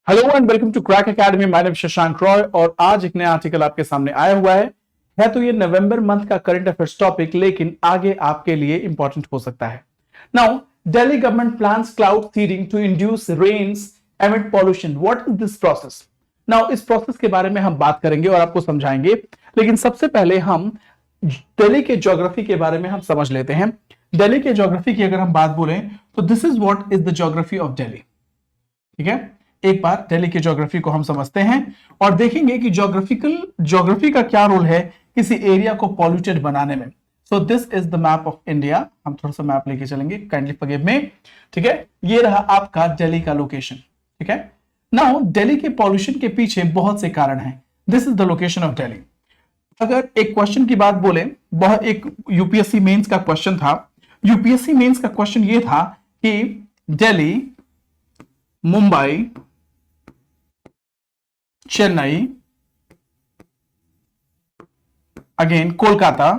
Hello and welcome to crack academy. My name Shashank Roy और आज एक नया आर्टिकल आपके सामने आया हुआ है तो ये नवंबर मंथ का करंट अफेयर्स टॉपिक, लेकिन आगे आपके लिए इंपॉर्टेंट हो सकता है। Now Delhi government plans cloud seeding to induce rains amid pollution. What is this process? Now इस प्रोसेस के बारे में हम बात करेंगे और आपको समझाएंगे, लेकिन सबसे पहले हम दिल्ली के ज्योग्राफी के बारे में हम समझ लेते हैं। दिल्ली के ज्योग्राफी की अगर हम बात बोलें तो this is what is the geography of Delhi. ठीक है, एक बार दिल्ली की ज्योग्राफी को हम समझते हैं और देखेंगे कि ज्योग्राफी का क्या रोल है किसी एरिया को पॉल्यूटेड बनाने में। So this is the map of India. हम थोड़ा सा मैप लेके चलेंगे, काइंडली फॉरगिव मी। ठीक है, ये रहा आपका दिल्ली का लोकेशन। ठीक है, नाउ दिल्ली के पॉल्यूशन के पीछे बहुत से कारण हैं। This is the location of Delhi. अगर एक क्वेश्चन की बात बोले, बहुत एक यूपीएससी मेंस का क्वेश्चन था। यूपीएससी मेंस का क्वेश्चन ये था कि दिल्ली, मुंबई, चेन्नई, अगेन कोलकाता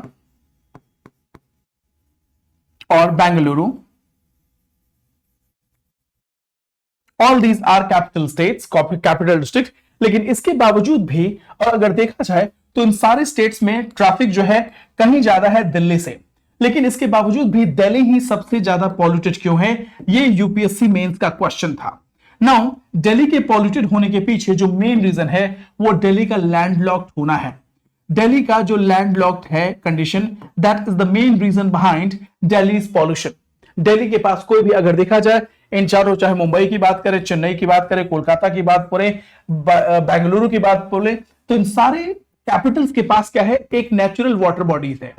और Bengaluru, all these are capital states, capital district. लेकिन इसके बावजूद भी, और अगर देखा जाए तो इन सारे स्टेट्स में ट्रैफिक जो है कहीं ज्यादा है दिल्ली से, लेकिन इसके बावजूद भी दिल्ली ही सबसे ज्यादा पॉल्यूटेड क्यों है? ये यूपीएससी मेंस का क्वेश्चन था। नाउ दिल्ली के पॉल्यूटेड होने के पीछे जो मेन रीजन है वो दिल्ली का लैंडलॉक्ड होना है। दिल्ली का जो लैंडलॉक्ड है condition, that is the main reason behind Delhi's pollution. Delhi के पास कोई भी अगर देखा जाए, इन चारों, चाहे मुंबई की बात करें, चेन्नई की बात करें, कोलकाता की बात करें, बेंगलुरु की बात बोले, तो इन सारे कैपिटल्स के पास क्या है? एक नेचुरल वाटर बॉडीज है,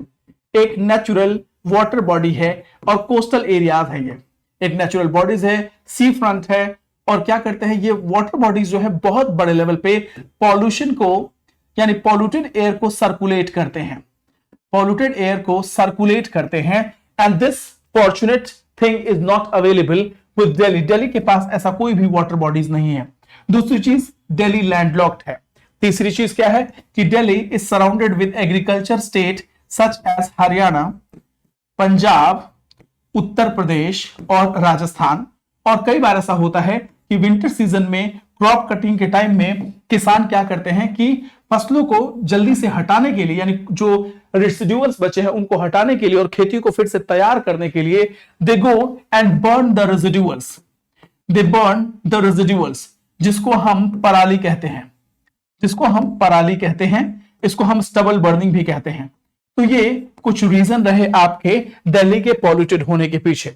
एक नेचुरल वाटर बॉडी है और कोस्टल एरियाज है। ये एक नेचुरल बॉडीज है, सी फ्रंट है, और क्या करते हैं ये वाटर बॉडीज जो है बहुत बड़े लेवल पे पॉल्यूशन को, यानी पॉल्यूटेड एयर को सर्कुलेट करते हैं, पॉल्यूटेड एयर को सर्कुलेट करते हैं। And this fortunate thing is not available with Delhi. Delhi के पास ऐसा कोई भी वाटर बॉडीज नहीं है। दूसरी चीज, दिल्ली लैंडलॉक्ड है। तीसरी चीज क्या है कि Delhi is surrounded with agriculture state such as Haryana, Punjab, Uttar Pradesh और राजस्थान। और कई बार ऐसा होता है कि विंटर सीजन में क्रॉप कटिंग के टाइम में किसान क्या करते हैं कि फसलों को जल्दी से हटाने के लिए, यानी जो रेसिड्यूअल्स बचे हैं उनको हटाने के लिए और खेती को फिर से तैयार करने के लिए, they go and burn the residuals. They burn the residuals, जिसको हम पराली कहते हैं, जिसको हम पराली कहते हैं, इसको हम स्टबल बर्निंग भी कहते हैं। तो ये कुछ रीजन रहे आपके दिल्ली के पॉल्यूटेड होने के पीछे।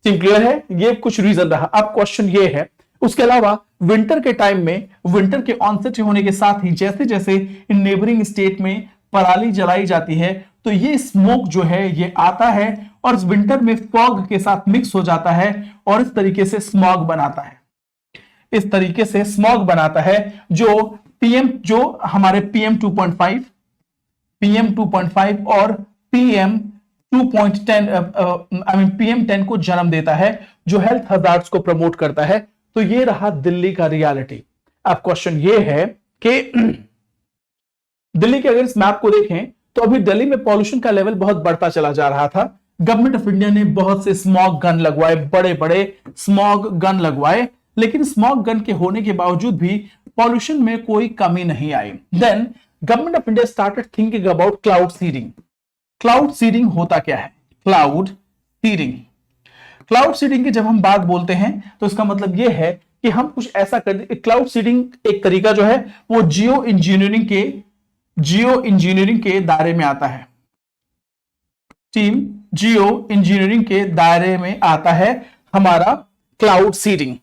क्लियर है? ये कुछ रीजन रहा। अब क्वेश्चन ये है, उसके अलावा विंटर के टाइम में, विंटर के ऑनसेट होने के साथ ही जैसे जैसे इन नेबरिंग स्टेट में पराली जलाई जाती है तो ये स्मोक जो है ये आता है और इस विंटर में फॉग के साथ मिक्स हो जाता है और इस तरीके से स्मॉग बनाता है। इस तरीके से स्मॉग बनाता है जो हमारे PM 2.5 और PM 2.10 PM 10 को जन्म देता है, जो हेल्थ हजार्ड्स को प्रमोट करता है। तो ये रहा दिल्ली का रियलिटी। अब क्वेश्चन ये है कि दिल्ली के अगर इस मैप को देखें तो अभी दिल्ली में पॉल्यूशन का लेवल बहुत बढ़ता चला जा रहा था। गवर्नमेंट ऑफ इंडिया ने बहुत से स्मॉग गन लगवाए, बड़े बड़े स्मॉग गन लगवाए, लेकिन स्मॉग गन के होने के बावजूद भी पॉल्यूशन में कोई कमी नहीं आई। Then government of India started thinking about cloud seeding. Cloud seeding होता क्या है? क्लाउड सीडिंग, क्लाउड सीडिंग की जब हम बात बोलते हैं तो इसका मतलब यह है कि हम कुछ ऐसा कर दे। क्लाउड सीडिंग एक तरीका जो है वो जियो इंजीनियरिंग के दायरे में आता है। टीम जियो इंजीनियरिंग के दायरे में आता है हमारा क्लाउड सीडिंग।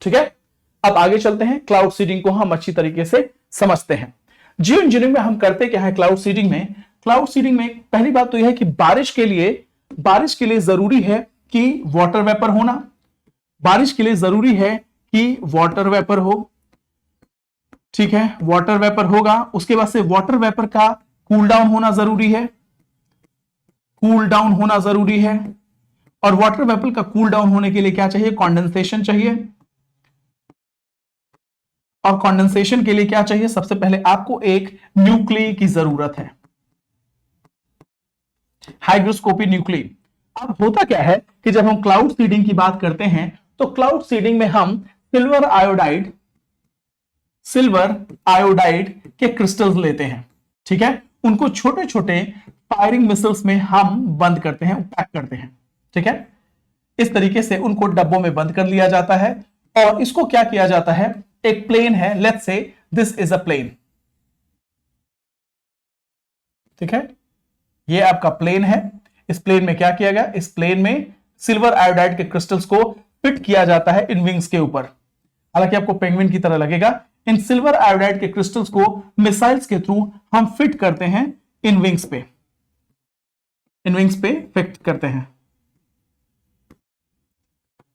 ठीक है, अब आगे चलते हैं, क्लाउड सीडिंग को हम अच्छी तरीके से समझते हैं। जियो इंजीनियरिंग में हम करते क्या है? क्लाउड सीडिंग में पहली बात तो यह है कि बारिश के लिए जरूरी है कि वाटर वेपर होना। बारिश के लिए जरूरी है कि वाटर वेपर हो। ठीक है, वाटर वेपर होगा, उसके बाद से वाटर वेपर का कूल डाउन होना जरूरी है, और वाटर वेपर का कूल डाउन होने के लिए क्या चाहिए? कंडेंसेशन चाहिए। और कंडेंसेशन के लिए क्या चाहिए? सबसे पहले आपको एक न्यूक्लिय की जरूरत है, हाइग्रोस्कोपी न्यूक्लिय। अब होता क्या है कि जब हम क्लाउड सीडिंग की बात करते हैं तो क्लाउड सीडिंग में हम सिल्वर आयोडाइड सिल्वर आयोडाइड के क्रिस्टल्स लेते हैं, ठीक है, उनको छोटे छोटे फायरिंग मिसाइल्स में हम बंद करते हैं, पैक करते हैं, ठीक है। इस तरीके से उनको डब्बों में बंद कर लिया जाता है और इसको क्या किया जाता है, एक प्लेन है, let's say this is a plane, ठीक है, ये आपका प्लेन है। इस प्लेन में क्या किया गया, इस प्लेन में सिल्वर आयोडाइड के क्रिस्टल्स को फिट किया जाता है इन विंग्स के ऊपर, हालांकि आपको पेंगुइन की तरह लगेगा। इन सिल्वर आयोडाइड के क्रिस्टल्स को मिसाइल्स के थ्रू हम फिट करते हैं इन विंग्स पे, इन विंग्स पे फिट करते हैं।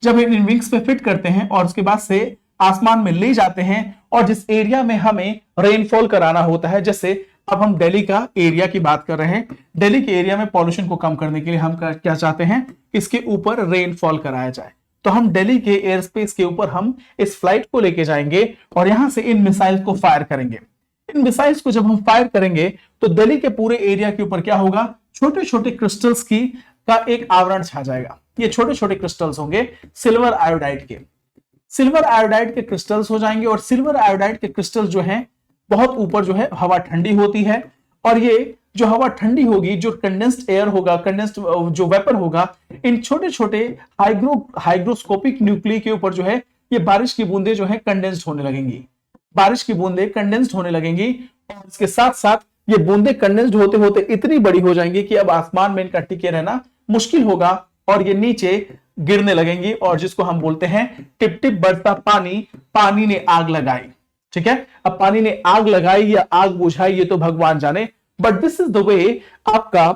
जब इन विंग्स पे फिट करते हैं और उसके बाद से आसमान में ले जाते हैं, और जिस एरिया में हमें रेनफॉल कराना होता है, जैसे अब हम दिल्ली का एरिया की बात कर रहे हैं, दिल्ली के एरिया में पॉल्यूशन को कम करने के लिए हम क्या चाहते हैं, इसके ऊपर रेनफॉल कराया जाए। तो हम दिल्ली के एयर स्पेस के ऊपर हम इस फ्लाइट को लेके जाएंगे और यहां से इन मिसाइल्स को फायर करेंगे। इन मिसाइल्स को जब हम फायर करेंगे तो दिल्ली के पूरे एरिया के ऊपर क्या होगा, छोटे छोटे क्रिस्टल्स का एक आवरण छा जाएगा। ये छोटे छोटे क्रिस्टल्स होंगे सिल्वर आयोडाइड के, सिल्वर आयोडाइड के क्रिस्टल्स हो जाएंगे। और सिल्वर आयोडाइड के क्रिस्टल्स जो हैं बहुत ऊपर जो है हवा ठंडी होती है, और ये जो हवा ठंडी होगी, जो कंडेंस्ड एयर होगा, कंडेंस्ड जो वेपर होगा, इन छोटे छोटे हाइग्रोस्कोपिक न्यूक्ली के ऊपर जो है ये बारिश की बूंदें जो है कंडेंस्ड होने लगेंगी, बारिश की बूंदें कंडेंस्ड होने लगेंगी। और इसके साथ साथ ये बूंदें कंडेंस्ड होते होते इतनी बड़ी हो जाएंगी कि अब आसमान में इनका टिके रहना मुश्किल होगा और ये नीचे गिरने लगेंगी, और जिसको हम बोलते हैं टिप टिप बरसा पानी, पानी ने आग लगाई, ठीक है। अब पानी ने आग लगाई या आग बुझाई ये तो भगवान जाने, but this is the way आपका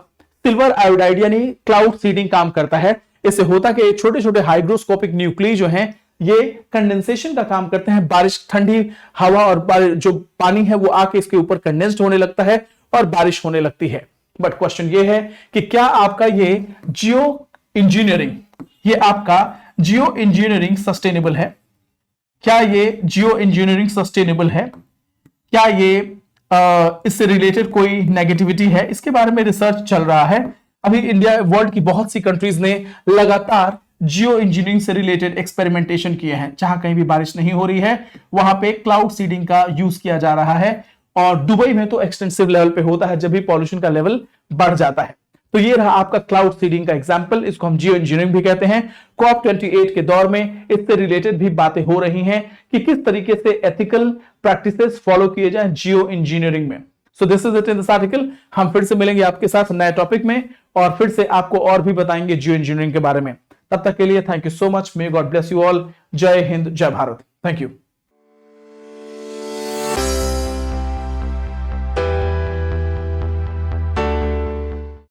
सिल्वर आयोडाइड यानी क्लाउड सीडिंग काम करता है। इससे होता कि छोटे छोटे हाइग्रोस्कोपिक न्यूक्ली जो हैं ये कंडेंसेशन का काम करते हैं, बारिश, ठंडी हवा और जो पानी है वो आके इसके ऊपर कंडेंस्ड होने लगता है और बारिश होने लगती है। बट क्वेश्चन ये है कि क्या आपका ये जियो इंजीनियरिंग, ये आपका जियो इंजीनियरिंग सस्टेनेबल है? क्या ये जियो इंजीनियरिंग सस्टेनेबल है? क्या ये इससे रिलेटेड कोई नेगेटिविटी है? इसके बारे में रिसर्च चल रहा है। अभी इंडिया, वर्ल्ड की बहुत सी कंट्रीज ने लगातार जियो इंजीनियरिंग से रिलेटेड एक्सपेरिमेंटेशन किए हैं। जहां कहीं भी बारिश नहीं हो रही है वहां पे क्लाउड सीडिंग का यूज किया जा रहा है, और दुबई में तो एक्सटेंसिव लेवल पे होता है जब भी पॉल्यूशन का लेवल बढ़ जाता है। तो ये रहा आपका क्लाउड सीडिंग का एग्जांपल, इसको हम जियो इंजीनियरिंग भी कहते हैं। COP28 के दौर में इससे रिलेटेड भी बातें हो रही हैं कि किस तरीके से एथिकल प्रैक्टिसेस फॉलो किए जाएं जियो इंजीनियरिंग में। So this is it in this article. हम फिर से मिलेंगे आपके साथ नए टॉपिक में, और फिर से आपको और भी बताएंगे जियो इंजीनियरिंग के बारे में। तब तक के लिए thank you so much, may God bless you all. जय हिंद, जय भारत, थैंक यू।